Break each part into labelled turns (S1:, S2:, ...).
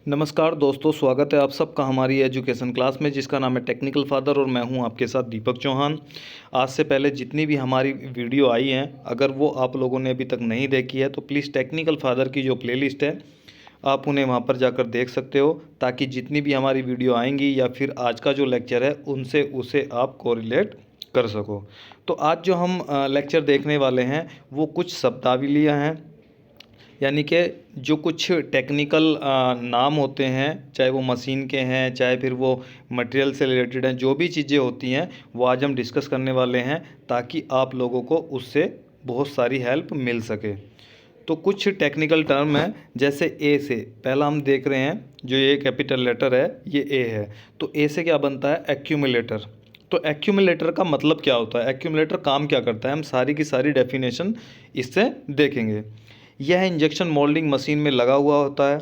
S1: नमस्कार दोस्तों, स्वागत है आप सबका हमारी एजुकेशन क्लास में जिसका नाम है टेक्निकल फादर और मैं हूं आपके साथ दीपक चौहान। आज से पहले जितनी भी हमारी वीडियो आई हैं, अगर वो आप लोगों ने अभी तक नहीं देखी है तो प्लीज़ टेक्निकल फादर की जो प्लेलिस्ट है आप उन्हें वहां पर जाकर देख सकते हो, ताकि जितनी भी हमारी वीडियो आएंगी या फिर आज का जो लेक्चर है उनसे उसे आप कोरिलेट कर सको। तो आज जो हम लेक्चर देखने वाले हैं वो कुछ शब्दावलियाँ हैं, यानी कि जो कुछ टेक्निकल नाम होते हैं, चाहे वो मशीन के हैं चाहे फिर वो मटेरियल से रिलेटेड हैं, जो भी चीज़ें होती हैं वो आज हम डिस्कस करने वाले हैं, ताकि आप लोगों को उससे बहुत सारी हेल्प मिल सके। तो कुछ टेक्निकल टर्म हैं, जैसे ए से पहला हम देख रहे हैं, जो ये कैपिटल लेटर है ये ए है, तो ए से क्या बनता है? एक्यूमुलेटर। तो एक्यूमुलेटर का मतलब क्या होता है, एक्यूमुलेटर काम क्या करता है, हम सारी की सारी डेफिनेशन इससे देखेंगे। यह इंजेक्शन मोल्डिंग मशीन में लगा हुआ होता है।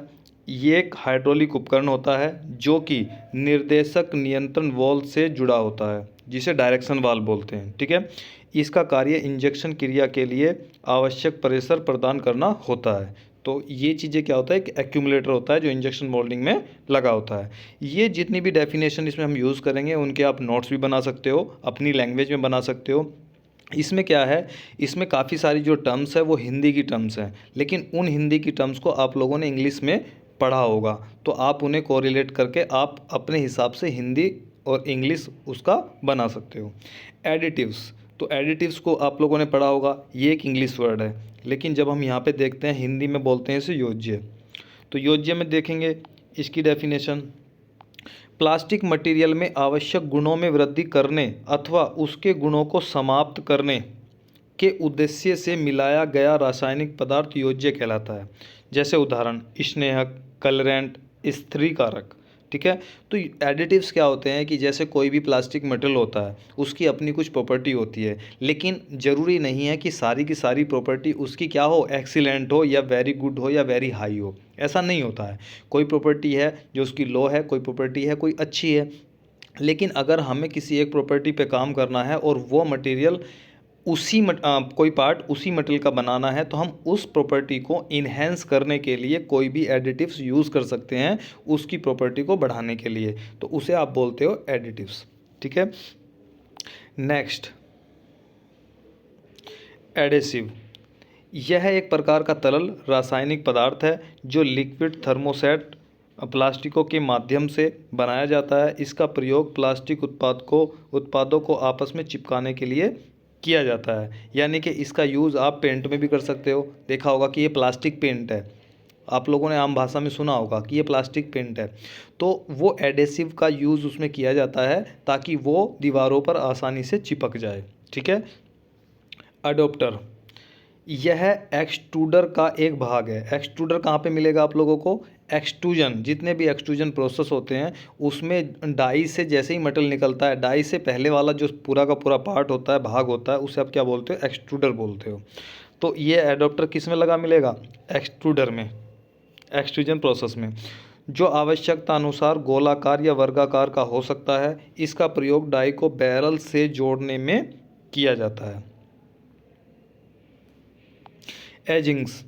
S1: ये एक हाइड्रोलिक उपकरण होता है जो कि निर्देशक नियंत्रण वाल्व से जुड़ा होता है, जिसे डायरेक्शन वाल्व बोलते हैं। ठीक है, इसका कार्य इंजेक्शन क्रिया के लिए आवश्यक प्रेशर प्रदान करना होता है। तो ये चीज़ें क्या होता है, एक एक्यूमुलेटर होता है जो इंजेक्शन मोल्डिंग में लगा होता है। ये जितनी भी डेफिनेशन इसमें हम यूज़ करेंगे उनके आप नोट्स भी बना सकते हो, अपनी लैंग्वेज में बना सकते हो। इसमें क्या है, इसमें काफ़ी सारी जो टर्म्स है वो हिंदी की टर्म्स हैं, लेकिन उन हिंदी की टर्म्स को आप लोगों ने इंग्लिश में पढ़ा होगा, तो आप उन्हें कोरिलेट करके आप अपने हिसाब से हिंदी और इंग्लिश उसका बना सकते हो। एडिटिव्स, तो एडिटिव्स को आप लोगों ने पढ़ा होगा, ये एक इंग्लिश वर्ड है, लेकिन जब हम यहाँ पे देखते हैं हिंदी में बोलते हैं इसे योज्य। तो योज्य में देखेंगे इसकी डेफिनेशन, प्लास्टिक मटेरियल में आवश्यक गुणों में वृद्धि करने अथवा उसके गुणों को समाप्त करने के उद्देश्य से मिलाया गया रासायनिक पदार्थ योज्य कहलाता है। जैसे उदाहरण स्नेहक, कलरेंट, स्थिरीकारक। ठीक है, तो एडिटिव्स क्या होते हैं कि जैसे कोई भी प्लास्टिक मटेरियल होता है उसकी अपनी कुछ प्रॉपर्टी होती है, लेकिन ज़रूरी नहीं है कि सारी की सारी प्रॉपर्टी उसकी क्या हो, एक्सीलेंट हो या वेरी गुड हो या वेरी हाई हो। ऐसा नहीं होता है। कोई प्रॉपर्टी है जो उसकी लो है, कोई प्रॉपर्टी है कोई अच्छी है, लेकिन अगर हमें किसी एक प्रॉपर्टी पे काम करना है और वो मटेरियल कोई पार्ट उसी मटेरियल का बनाना है, तो हम उस प्रॉपर्टी को इन्हेंस करने के लिए कोई भी एडिटिव्स यूज़ कर सकते हैं उसकी प्रॉपर्टी को बढ़ाने के लिए, तो उसे आप बोलते हो एडिटिव्स। ठीक है, नेक्स्ट एडेसिव। यह एक प्रकार का तरल रासायनिक पदार्थ है जो लिक्विड थर्मोसेट प्लास्टिकों के माध्यम से बनाया जाता है। इसका प्रयोग प्लास्टिक उत्पादों को आपस में चिपकाने के लिए किया जाता है, यानी कि इसका यूज़ आप पेंट में भी कर सकते हो। देखा होगा कि ये प्लास्टिक पेंट है, आप लोगों ने आम भाषा में सुना होगा कि ये प्लास्टिक पेंट है, तो वो एडेसिव का यूज़ उसमें किया जाता है ताकि वो दीवारों पर आसानी से चिपक जाए। ठीक है, अडोप्टर, यह एक्सट्रूडर का एक भाग है। एक्सट्रूडर कहाँ पे मिलेगा आप लोगों को? एक्सट्रूजन, जितने भी एक्सट्रूजन प्रोसेस होते हैं उसमें डाई से जैसे ही मेटल निकलता है, डाई से पहले वाला जो पूरा का पूरा पार्ट होता है, भाग होता है, उसे आप क्या बोलते हो? एक्सट्रूडर बोलते हो। तो ये एडोप्टर किस में लगा मिलेगा? एक्सट्रूडर में, एक्सट्रूजन प्रोसेस में, जो आवश्यकता अनुसार गोलाकार या वर्गाकार का हो सकता है। इसका प्रयोग डाई को बैरल से जोड़ने में किया जाता है। एजिंग्स,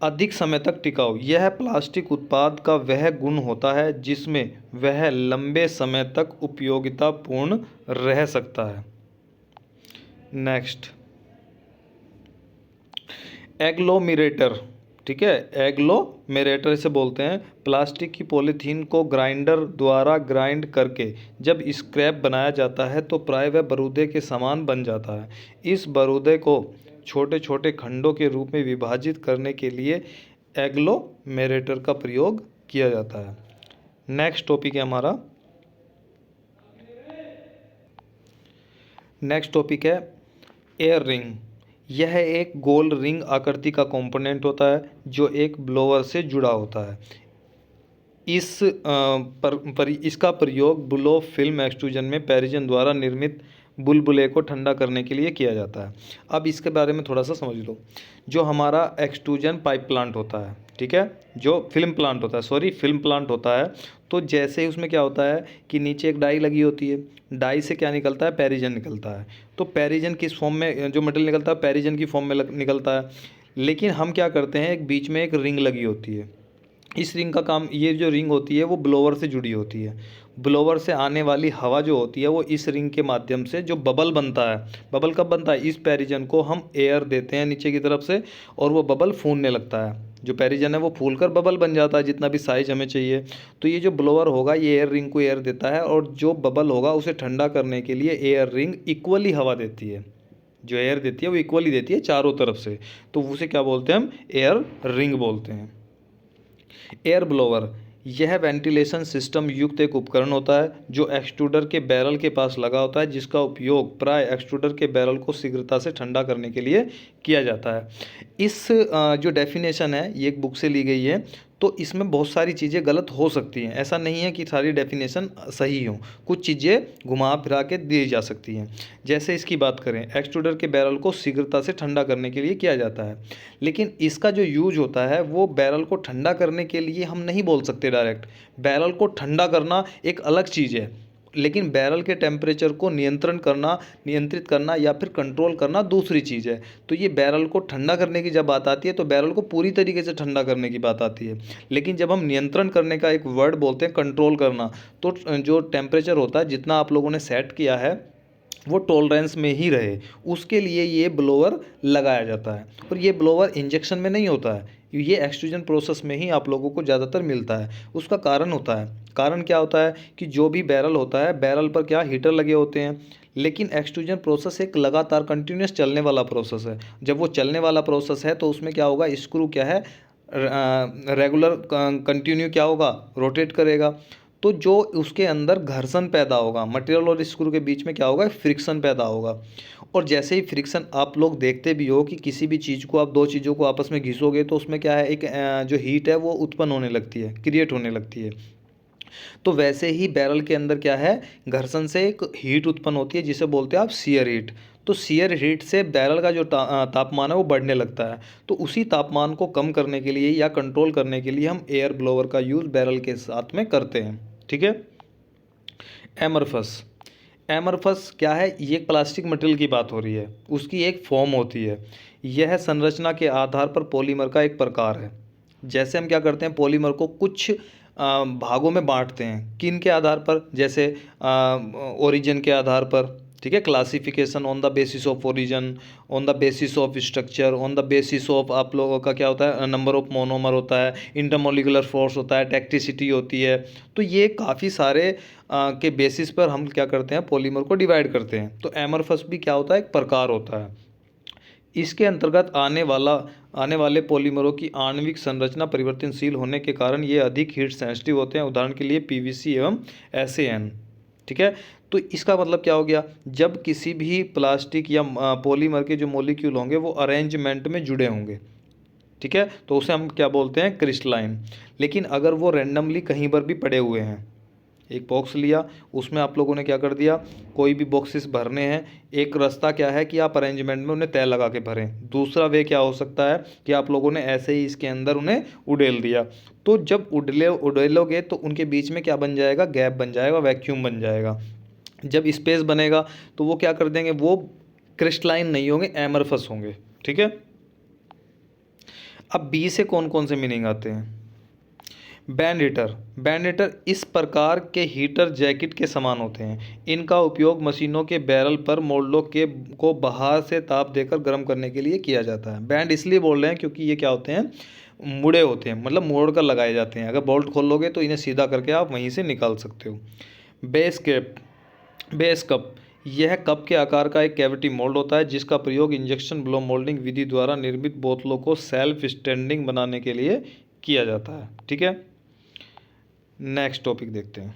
S1: अधिक समय तक टिकाऊ। यह प्लास्टिक उत्पाद का वह गुण होता है जिसमें वह लंबे समय तक उपयोगितापूर्ण रह सकता है। नेक्स्ट एग्लोमेरेटर। ठीक है, एग्लोमेरेटर से बोलते हैं प्लास्टिक की पॉलीथीन को ग्राइंडर द्वारा ग्राइंड करके जब स्क्रैप बनाया जाता है तो प्राय वह बारूदे के समान बन जाता है। इस बारूदे को छोटे छोटे खंडों के रूप में विभाजित करने के लिए एग्लोमेरेटर का प्रयोग किया जाता है। नेक्स्ट टॉपिक है हमारा, नेक्स्ट टॉपिक है एयर रिंग। यह एक गोल रिंग आकृति का कंपोनेंट होता है जो एक ब्लोअर से जुड़ा होता है। इसका प्रयोग ब्लो फिल्म एक्सट्रूजन में पेरिजन द्वारा निर्मित बुलबुले को ठंडा करने के लिए किया जाता है। अब इसके बारे में थोड़ा सा समझ लो। जो हमारा एक्सट्रूजन पाइप प्लांट होता है, ठीक है, जो फिल्म प्लांट होता है, फिल्म प्लांट होता है, तो जैसे ही उसमें क्या होता है कि नीचे एक डाई लगी होती है, डाई से क्या निकलता है? पेरिजन निकलता है। तो पेरिजन किस फॉर्म में, जो मटेरियल निकलता है पेरिजन की फॉर्म में निकलता है, लेकिन हम क्या करते हैं, एक बीच में एक रिंग लगी होती है, इस रिंग का काम, ये जो रिंग होती है वो ब्लोअर से जुड़ी होती है। ब्लोअर से आने वाली हवा जो होती है वो इस रिंग के माध्यम से जो बबल बनता है, बबल कब बनता है, इस पेरिजन को हम एयर देते हैं नीचे की तरफ से और वो बबल फूलने लगता है। जो पेरिजन है वो फूल कर बबल बन जाता है जितना भी साइज हमें चाहिए। तो ये जो ब्लोअर होगा ये एयर रिंग को एयर देता है और जो बबल होगा उसे ठंडा करने के लिए एयर रिंग इक्वली हवा देती है। जो एयर देती है वो इक्वली देती है चारों तरफ से, तो उसे क्या बोलते हैं, हम एयर रिंग बोलते हैं। एयर ब्लोअर, यह वेंटिलेशन सिस्टम युक्त एक उपकरण होता है जो एक्सट्रूडर के बैरल के पास लगा होता है, जिसका उपयोग प्राय एक्सट्रूडर के बैरल को शीघ्रता से ठंडा करने के लिए किया जाता है। इस जो डेफिनेशन है ये एक बुक से ली गई है, तो इसमें बहुत सारी चीज़ें गलत हो सकती हैं, ऐसा नहीं है कि सारी डेफिनेशन सही हो, कुछ चीज़ें घुमा फिरा के दी जा सकती हैं। जैसे इसकी बात करें, एक्सट्रूडर के बैरल को शीघ्रता से ठंडा करने के लिए किया जाता है, लेकिन इसका जो यूज होता है वो बैरल को ठंडा करने के लिए हम नहीं बोल सकते डायरेक्ट। बैरल को ठंडा करना एक अलग चीज़ है, लेकिन बैरल के टेम्परेचर को नियंत्रित करना या फिर कंट्रोल करना दूसरी चीज़ है। तो ये बैरल को ठंडा करने की जब बात आती है तो बैरल को पूरी तरीके से ठंडा करने की बात आती है, लेकिन जब हम नियंत्रण करने का एक वर्ड बोलते हैं कंट्रोल करना, तो जो टेम्परेचर होता है जितना आप लोगों ने सेट किया है वो टॉलरेंस में ही रहे, उसके लिए ये ब्लोअर लगाया जाता है। और ये ब्लोअर इंजेक्शन में नहीं होता है, ये एक्सट्रूजन प्रोसेस में ही आप लोगों को ज़्यादातर मिलता है। उसका कारण होता है, कारण क्या होता है कि जो भी बैरल होता है, बैरल पर क्या हीटर लगे होते हैं, लेकिन एक्सट्रूजन प्रोसेस एक लगातार कंटिन्यूस चलने वाला प्रोसेस है। जब वो चलने वाला प्रोसेस है तो उसमें क्या होगा, स्क्रू क्या है, रेगुलर कंटिन्यू क्या होगा, रोटेट करेगा। तो जो उसके अंदर घर्षण पैदा होगा, मटेरियल और स्क्रू के बीच में क्या होगा, फ्रिक्शन पैदा होगा। और जैसे ही फ्रिक्शन, आप लोग देखते भी हो कि किसी भी चीज़ को, आप दो चीज़ों को आपस में घिसोगे तो उसमें क्या है, एक जो हीट है वो उत्पन्न होने लगती है, क्रिएट होने लगती है। तो वैसे ही बैरल के अंदर क्या है, घर्षण से एक हीट उत्पन्न होती है जिसे बोलते हैं आप शियर हीट। तो शियर हीट से बैरल का जो तापमान है वो बढ़ने लगता है। तो उसी तापमान को कम करने के लिए या कंट्रोल करने के लिए हम एयर ब्लोअर का यूज़ बैरल के साथ में करते हैं। ठीक है। एमरफस, एमरफस क्या है, ये एक प्लास्टिक मटेरियल की बात हो रही है, उसकी एक फॉर्म होती है। यह संरचना के आधार पर पॉलीमर का एक प्रकार है। जैसे हम क्या करते हैं, पॉलीमर को कुछ भागों में बांटते हैं, किन के आधार पर, जैसे ओरिजिन के आधार पर, ठीक है, classification on the basis of origin, on the basis of structure, on the basis of आप लोगों का क्या होता है, नंबर ऑफ मोनोमर होता है, इंटरमोलिकुलर फोर्स होता है, टैक्टिसिटी होती है। तो ये काफ़ी सारे के बेसिस पर हम क्या करते हैं, पॉलीमर को डिवाइड करते हैं। तो एमरफस भी क्या होता है, एक प्रकार होता है। इसके अंतर्गत आने वाले पॉलीमरों की आणविक संरचना परिवर्तनशील होने के कारण ये अधिक हीट सेंसिटिव होते हैं, उदाहरण के लिए पीवीसी एवं एसएएन। ठीक है। तो इसका मतलब क्या हो गया, जब किसी भी प्लास्टिक या पॉलीमर के जो मॉलिक्यूल होंगे वो अरेंजमेंट में जुड़े होंगे, ठीक है, तो उसे हम क्या बोलते हैं, क्रिस्टलाइन। लेकिन अगर वो रैंडमली कहीं पर भी पड़े हुए हैं, एक बॉक्स लिया, उसमें आप लोगों ने क्या कर दिया, कोई भी बॉक्सेस भरने हैं, एक रास्ता क्या है कि आप अरेंजमेंट में उन्हें तय लगा के भरें। दूसरा वे क्या हो सकता है कि आप लोगों ने ऐसे ही इसके अंदर उन्हें उड़ेल दिया। तो जब उड़ेलोगे तो उनके बीच में क्या बन जाएगा, गैप बन जाएगा, वैक्यूम बन जाएगा। जब स्पेस बनेगा तो वो क्या कर देंगे, वो क्रिस्टलाइन नहीं होंगे, एमरफस होंगे। ठीक है। अब बी से कौन कौन से मीनिंग आते हैं। बैंड हीटर, बैंड हीटर इस प्रकार के हीटर जैकेट के समान होते हैं। इनका उपयोग मशीनों के बैरल पर मोल्डों के को बाहर से ताप देकर गर्म करने के लिए किया जाता है। बैंड इसलिए बोल रहे हैं क्योंकि ये क्या होते हैं, मुड़े होते हैं, मतलब मोड़ कर लगाए जाते हैं। अगर बोल्ट खोल लोगे तो इन्हें सीधा करके आप वहीं से निकाल सकते हो। बेस कैप, बेस कप, यह कप के आकार का एक कैविटी मोल्ड होता है जिसका प्रयोग इंजेक्शन ब्लो मोल्डिंग विधि द्वारा निर्मित बोतलों को सेल्फ स्टैंडिंग बनाने के लिए किया जाता है। ठीक है। नेक्स्ट टॉपिक देखते हैं।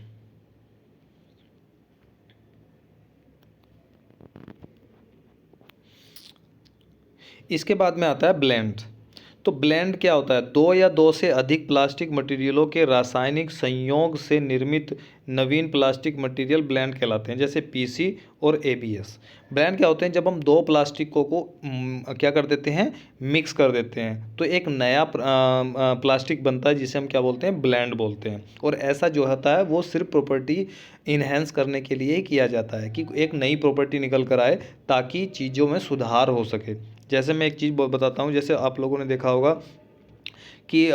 S1: इसके बाद में आता है ब्लेंड। तो ब्लेंड क्या होता है, दो या दो से अधिक प्लास्टिक मटेरियलों के रासायनिक संयोग से निर्मित नवीन प्लास्टिक मटेरियल ब्लेंड कहलाते हैं, जैसे पीसी और एबीएस। ब्लेंड क्या होते हैं, जब हम दो प्लास्टिकों को क्या कर देते हैं, मिक्स कर देते हैं तो एक नया प्लास्टिक बनता है जिसे हम क्या बोलते हैं, ब्लेंड बोलते हैं। और ऐसा जो होता है वो सिर्फ प्रॉपर्टी इन्हेंस करने के लिए ही किया जाता है कि एक नई प्रॉपर्टी निकल कर आए ताकि चीज़ों में सुधार हो सके। जैसे मैं एक चीज़ बताता हूँ, जैसे आप लोगों ने देखा होगा कि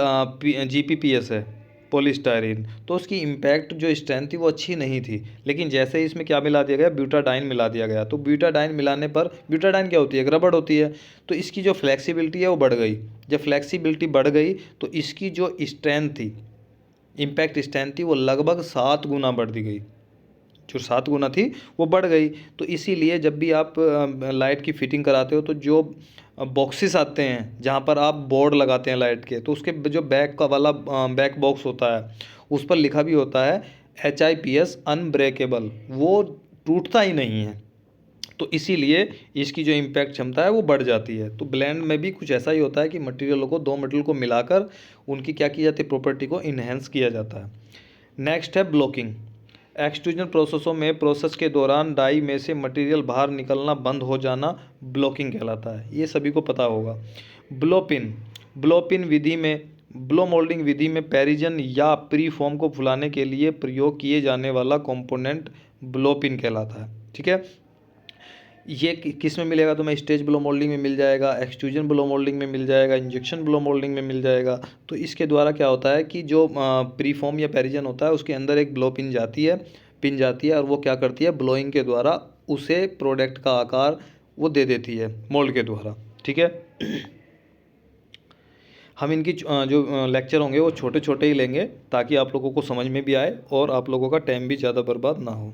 S1: GPPS है, पॉलीस्टायरीन, तो उसकी इम्पैक्ट जो स्ट्रेंथ थी वो अच्छी नहीं थी। लेकिन जैसे ही इसमें क्या मिला दिया गया, ब्यूटाडाइन मिला दिया गया, तो ब्यूटाडाइन मिलाने पर, ब्यूटाडाइन क्या होती है, एक रबड़ होती है, तो इसकी जो फ्लेक्सिबिलिटी है वो बढ़ गई। जब फ्लेक्सिबिलिटी बढ़ गई तो इसकी जो स्ट्रेंथ थी, इम्पैक्ट स्ट्रेंथ थी, वो लगभग 7 गुना बढ़ दी गई। जो 7 गुना थी वो बढ़ गई। तो इसीलिए जब भी आप लाइट की फिटिंग कराते हो तो जो बॉक्सेस आते हैं जहाँ पर आप बोर्ड लगाते हैं लाइट के, तो उसके जो बैक का वाला बैक बॉक्स होता है उस पर लिखा भी होता है HIPS अनब्रेकेबल, वो टूटता ही नहीं है। तो इसीलिए इसकी जो इम्पैक्ट क्षमता है वो बढ़ जाती है। तो ब्लेंड में भी कुछ ऐसा ही होता है कि मटेरियलों को, दो मटेरियल को मिलाकर उनकी क्या की जाती है, प्रॉपर्टी को इन्हेंस किया जाता है। नेक्स्ट है ब्लॉकिंग। एक्सट्रूजन प्रोसेसों में प्रोसेस के दौरान डाई में से मटेरियल बाहर निकलना बंद हो जाना ब्लॉकिंग कहलाता है, ये सभी को पता होगा। ब्लोपिन, ब्लोपिन विधि में, ब्लो मोल्डिंग विधि में पेरिजन या प्री फॉर्म को फुलाने के लिए प्रयोग किए जाने वाला कंपोनेंट ब्लोपिन कहलाता है। ठीक है, ये किस में मिलेगा, तो मैं स्टेज ब्लो मोल्डिंग में मिल जाएगा, एक्सट्रूजन ब्लो मोल्डिंग में मिल जाएगा, इंजेक्शन ब्लो मोल्डिंग में मिल जाएगा। तो इसके द्वारा क्या होता है कि जो प्रीफॉर्म या पेरिजन होता है उसके अंदर एक ब्लो पिन जाती है, और वो क्या करती है, ब्लोइंग के द्वारा उसे प्रोडक्ट का आकार वो दे देती है मोल्ड के द्वारा। ठीक है, हम इनकी जो लेक्चर होंगे वो छोटे छोटे ही लेंगे ताकि आप लोगों को समझ में भी आए और आप लोगों का टाइम भी ज़्यादा बर्बाद ना हो।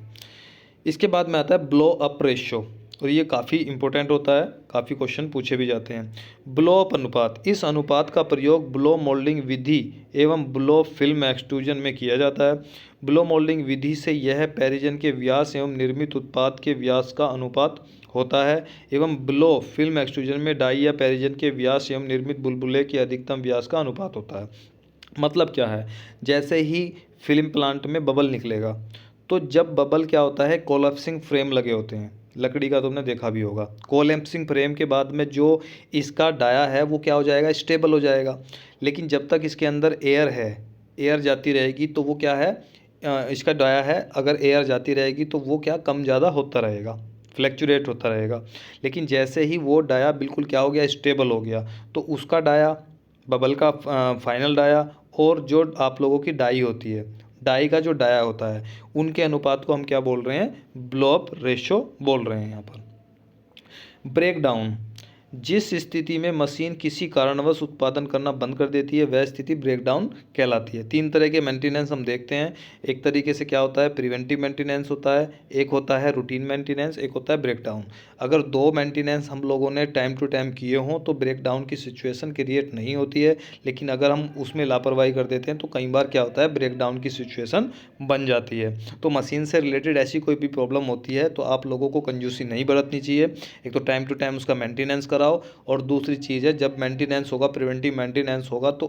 S1: इसके बाद में आता है ब्लो अप रेशो, और ये काफ़ी इंपॉर्टेंट होता है, काफ़ी क्वेश्चन पूछे भी जाते हैं। ब्लो अप अनुपात, इस अनुपात का प्रयोग ब्लो मोल्डिंग विधि एवं ब्लो फिल्म एक्सट्रूजन में किया जाता है। ब्लो मोल्डिंग विधि से यह पेरिजन के व्यास एवं निर्मित उत्पाद के व्यास का अनुपात होता है, एवं ब्लो फिल्म एक्सट्रूजन में डाई या पेरिजन के व्यास एवं निर्मित बुलबुले के अधिकतम व्यास का अनुपात होता है। मतलब क्या है, जैसे ही फिल्म प्लांट में बबल निकलेगा, तो जब बबल क्या होता है, कोलैप्सिंग फ्रेम लगे होते हैं, लकड़ी का तुमने देखा भी होगा, कोलैप्सिंग फ्रेम के बाद में जो इसका डाया है वो क्या हो जाएगा, स्टेबल हो जाएगा। लेकिन जब तक इसके अंदर एयर है, एयर जाती रहेगी तो वो क्या है, इसका डाया है, अगर एयर जाती रहेगी तो वो क्या कम ज़्यादा होता रहेगा, फ्लैक्चुएट होता रहेगा। लेकिन जैसे ही वो डाया बिल्कुल क्या हो गया, स्टेबल हो गया, तो उसका डाया, बबल का फाइनल डाया और जो आप लोगों की डाई होती है, डाई का जो डाया होता है, उनके अनुपात को हम क्या बोल रहे हैं, ब्लो अप रेशो बोल रहे हैं यहाँ पर। ब्रेक डाउन, जिस स्थिति में मशीन किसी कारणवश उत्पादन करना बंद कर देती है वह स्थिति ब्रेकडाउन कहलाती है। 3 तरह के मेंटेनेंस हम देखते हैं, एक तरीके से क्या होता है, प्रिवेंटिव मेंटेनेंस होता है, एक होता है रूटीन मेंटेनेंस, एक होता है ब्रेकडाउन। अगर 2 मेंटेनेंस हम लोगों ने टाइम टू टाइम किए हों तो ब्रेकडाउन की सिचुएशन क्रिएट नहीं होती है, लेकिन अगर हम उसमें लापरवाही कर देते हैं तो कई बार क्या होता है, ब्रेकडाउन की सिचुएशन बन जाती है। तो मशीन से रिलेटेड ऐसी कोई भी प्रॉब्लम होती है तो आप लोगों को कंजूसी नहीं बरतनी चाहिए। एक तो टाइम टू टाइम उसका मेंटेनेंस कराओ, और दूसरी चीज़ है जब मेंटेनेंस होगा, प्रिवेंटिव मेंटेनेंस होगा, तो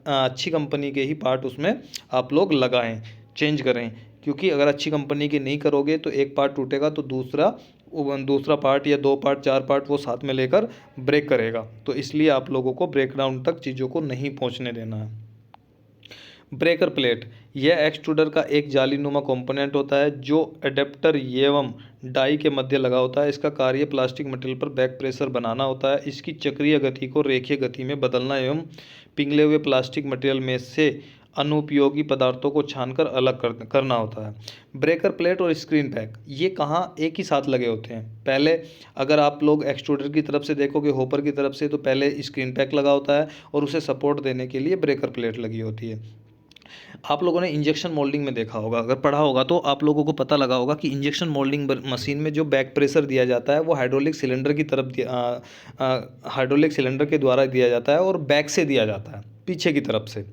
S1: अच्छी कंपनी के ही पार्ट उसमें आप लोग लगाएं, चेंज करें। क्योंकि अगर अच्छी कंपनी के नहीं करोगे तो एक पार्ट टूटेगा तो दूसरा पार्ट या 2 पार्ट 4 पार्ट वो साथ में लेकर ब्रेक करेगा। तो इसलिए आप लोगों को ब्रेकडाउन तक चीज़ों को नहीं पहुंचने देना है। ब्रेकर प्लेट, यह एक्सट्रूडर का एक जालीनुमा कंपोनेंट होता है जो एडेप्टर एवं डाई के मध्य लगा होता है। इसका कार्य प्लास्टिक मटेरियल पर बैक प्रेशर बनाना होता है। इसकी चक्रीय गति को रेखीय गति में बदलना एवं पिघले हुए प्लास्टिक मटेरियल में से अनुपयोगी पदार्थों को छानकर अलग करना होता है। ब्रेकर प्लेट और स्क्रीन पैक ये कहाँ एक ही साथ लगे होते हैं। पहले अगर आप लोग एक्सट्रूडर की तरफ से देखोगे, होपर की तरफ से, तो पहले स्क्रीन पैक लगा होता है और उसे सपोर्ट देने के लिए ब्रेकर प्लेट लगी होती है। आप लोगों ने इंजेक्शन मोल्डिंग में देखा होगा, अगर पढ़ा होगा तो आप लोगों को पता लगा होगा कि इंजेक्शन मोल्डिंग मशीन में जो बैक प्रेशर दिया जाता है वो हाइड्रोलिक सिलेंडर की तरफ हाइड्रोलिक सिलेंडर के द्वारा दिया जाता है और बैक से दिया जाता है, पीछे की तरफ से,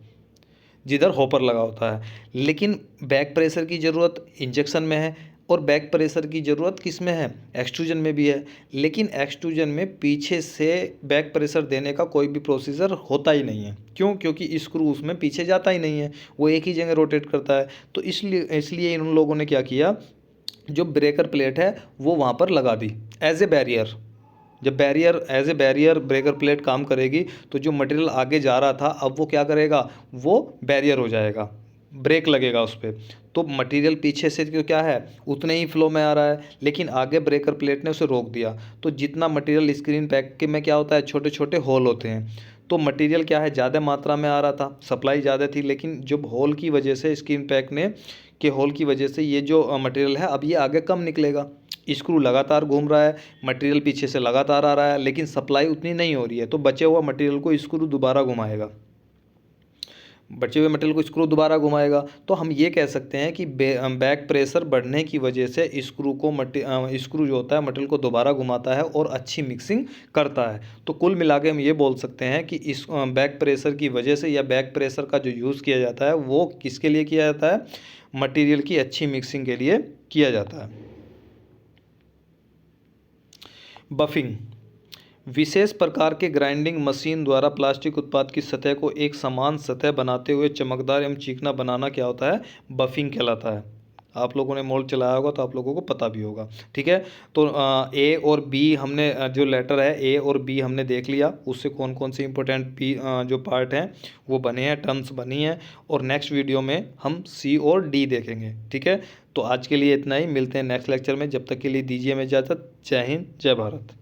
S1: जिधर हॉपर लगा होता है। लेकिन बैक प्रेशर की ज़रूरत इंजेक्शन में है और बैक प्रेशर की ज़रूरत किस में है, एक्सट्रूजन में भी है। लेकिन एक्सट्रूजन में पीछे से बैक प्रेशर देने का कोई भी प्रोसीजर होता ही नहीं है। क्यों? क्योंकि स्क्रू उसमें पीछे जाता ही नहीं है, वो एक ही जगह रोटेट करता है। तो इसलिए इन लोगों ने क्या किया, जो ब्रेकर प्लेट है वो वहाँ पर लगा दी एज ए बैरियर। जब as a barrier breaker plate काम करेगी तो जो मटेरियल आगे जा रहा था अब वो क्या करेगा, वो बैरियर हो जाएगा, ब्रेक लगेगा उस पर। तो मटेरियल पीछे से तो क्या है, उतने ही फ्लो में आ रहा है, लेकिन आगे ब्रेकर प्लेट ने उसे रोक दिया। तो जितना मटेरियल स्क्रीन पैक के में क्या होता है, छोटे छोटे होल होते हैं, तो मटेरियल क्या है, ज़्यादा मात्रा में आ रहा था, सप्लाई ज़्यादा थी, लेकिन जब होल की वजह से स्क्रीन पैक ने के होल की वजह से ये जो मटेरियल है अब ये आगे कम निकलेगा। स्क्रू लगातार घूम रहा है, मटेरियल पीछे से लगातार आ रहा है, लेकिन सप्लाई उतनी नहीं हो रही है, तो बचे हुआ मटेरियल को स्क्रू दोबारा घुमाएगा, बचे हुए मटेरियल को स्क्रू दोबारा घुमाएगा। तो हम ये कह सकते हैं कि बैक प्रेशर बढ़ने की वजह से स्क्रू जो होता है मटेरियल को दोबारा घुमाता है और अच्छी मिक्सिंग करता है। तो कुल मिला के हम ये बोल सकते हैं कि इस बैक प्रेशर की वजह से या बैक प्रेशर का जो यूज़ किया जाता है वो किसके लिए किया जाता है, मटेरियल की अच्छी मिक्सिंग के लिए किया जाता है। बफिंग, विशेष प्रकार के ग्राइंडिंग मशीन द्वारा प्लास्टिक उत्पाद की सतह को एक समान सतह बनाते हुए चमकदार एवं चिकना बनाना क्या होता है, बफिंग कहलाता है। आप लोगों ने मोल्ड चलाया होगा तो आप लोगों को पता भी होगा। ठीक है, तो ए और बी हमने जो लेटर है ए और बी हमने देख लिया, उससे कौन कौन से इंपॉर्टेंट पी जो पार्ट हैं वो बने हैं, टर्म्स बनी हैं, और नेक्स्ट वीडियो में हम सी और डी देखेंगे। ठीक है, तो आज के लिए इतना ही, मिलते हैं नेक्स्ट लेक्चर में, जब तक के लिए दीजिए हमें इजाज़त। जय हिंद, जय भारत।